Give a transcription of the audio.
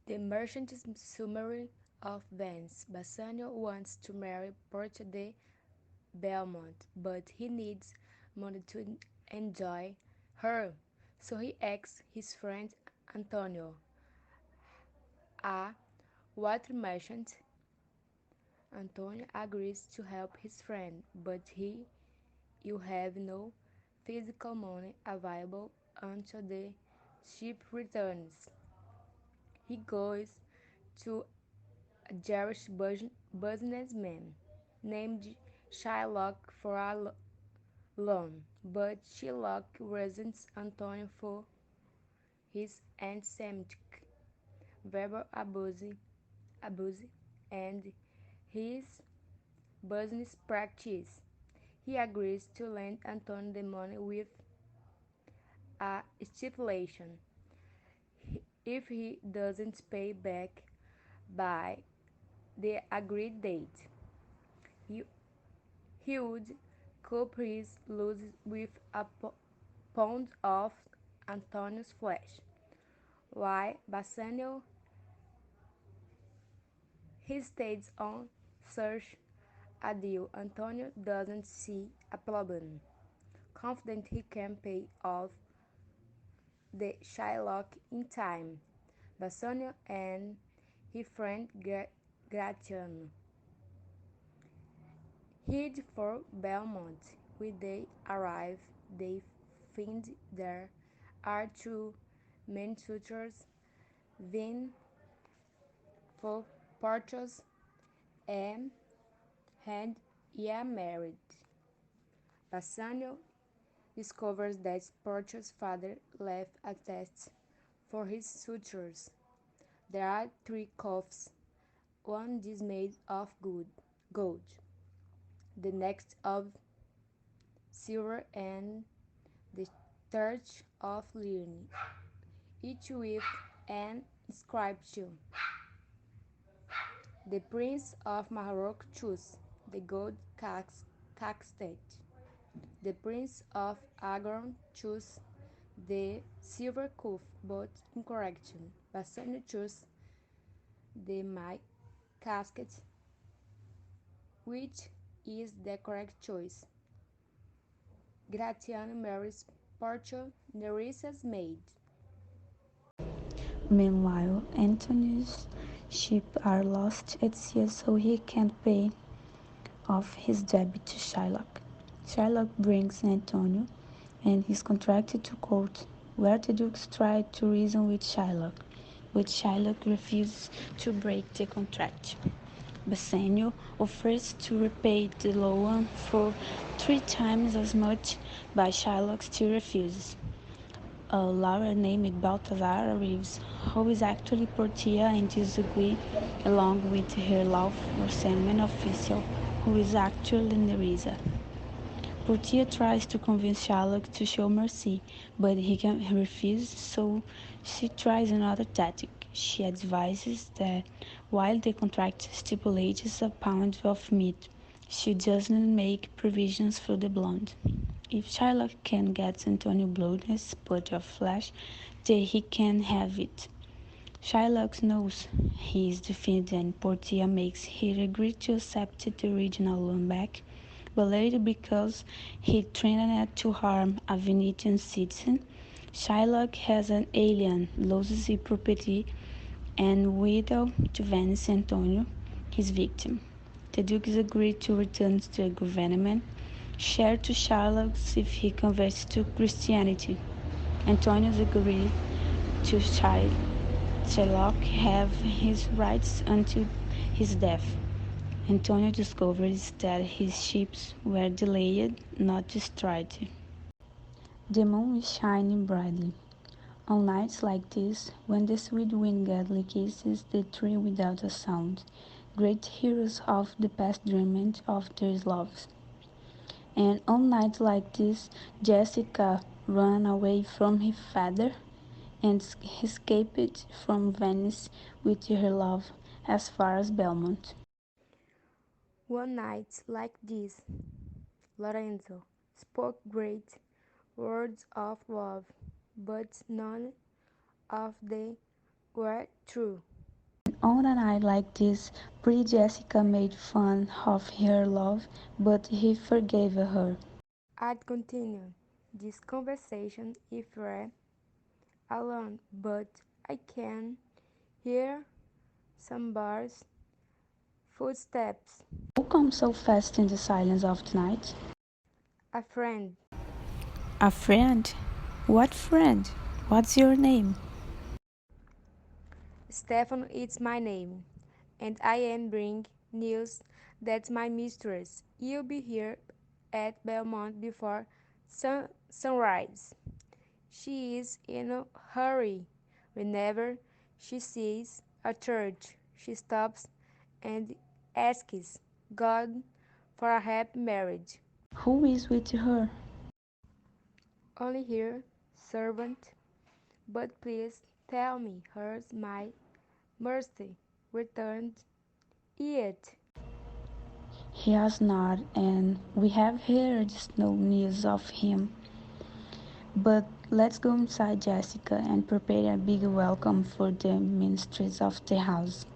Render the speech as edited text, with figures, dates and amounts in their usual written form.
The merchant summary of Venice. Bassanio wants to marry Portia de Belmont, but he needs money to enjoy her. So he asks his friend Antonio, a water merchant. Antonio agrees to help his friend, but he you have no physical money available until the ship returns. He goes to a Jewish businessman named Shylock for a loan, but Shylock resents Antonio for his anti-Semitic verbal abuse and his business practice. He agrees to lend Antonio the money with a stipulation. If he doesn't pay back by the agreed date, he, he would cope his losses with a pound of Antonio's flesh. While Bassanio hesitates on such a deal, Antonio doesn't see a problem. Confident he can pay off the Shylock in time, Bassanio and his friend Gratiano head for Belmont. When they arrive, they find there are two main suitors vying for Portia's and had married. Bassanio discovers that Portia's father left a test for his suitors. There are three cups, one is made of gold, the next of silver, and the third of iron, each with an inscription. The Prince of Morocco chose the gold casket. The Prince of Aragon chose the silver cup, but incorrect. Bassanio chose the my casket, which is the correct choice. Gratiano marries Portia, Nerissa's maid. Meanwhile, Antony's ships are lost at sea, so he can't pay off his debt to Shylock. Shylock brings Antonio and his contract to court, where the dukes try to reason with Shylock, but Shylock refuses to break the contract. Bassanio offers to repay the loan for 3 times as much, but Shylock still refuses. A lawyer named Balthazar arrives, who is actually Portia and disagrees along with her law enforcement official, who is actually Nerissa. Portia tries to convince Shylock to show mercy, but he refuses, so she tries another tactic. She advises that while the contract stipulates a pound of meat, she doesn't make provisions for the blonde. If Shylock can get Antonio bloodless but of flesh, then he can have it. Shylock knows he is defeated and Portia makes her agree to accept the original loan back, but later because he threatened to harm a Venetian citizen, Shylock has an alien, loses his property and widow to Venice Antonio, his victim. The dukes agree to return to the government, share to Shylock if he converts to Christianity. Antonio agrees to Shylock have his rights until his death. Antonio discovers that his ships were delayed, not destroyed. The moon is shining brightly. On nights like this, when the sweet wind gently kisses the tree without a sound, great heroes of the past dreamed of their loves. And on nights like this, Jessica ran away from her father and escaped from Venice with her love as far as Belmont. One night like this, Lorenzo spoke great words of love, but none of them were true. On a night like this, pretty Jessica made fun of her love, but he forgave her. I'd continue this conversation if we're alone, but I can hear some bars, footsteps, Who comes so fast in the silence of the night? a friend. A friend? What friend? What's your name? Stefano is my name, and I am bring news that my mistress will be here at Belmont before sunrise. She is in a hurry. Whenever she sees a church, she stops and asks God for a happy marriage. Who is with her? Only her servant, but please tell me hers my mercy returned yet. He has not, and we have heard no news of him. But let's go inside, Jessica, and prepare a big welcome for the mistress of the house.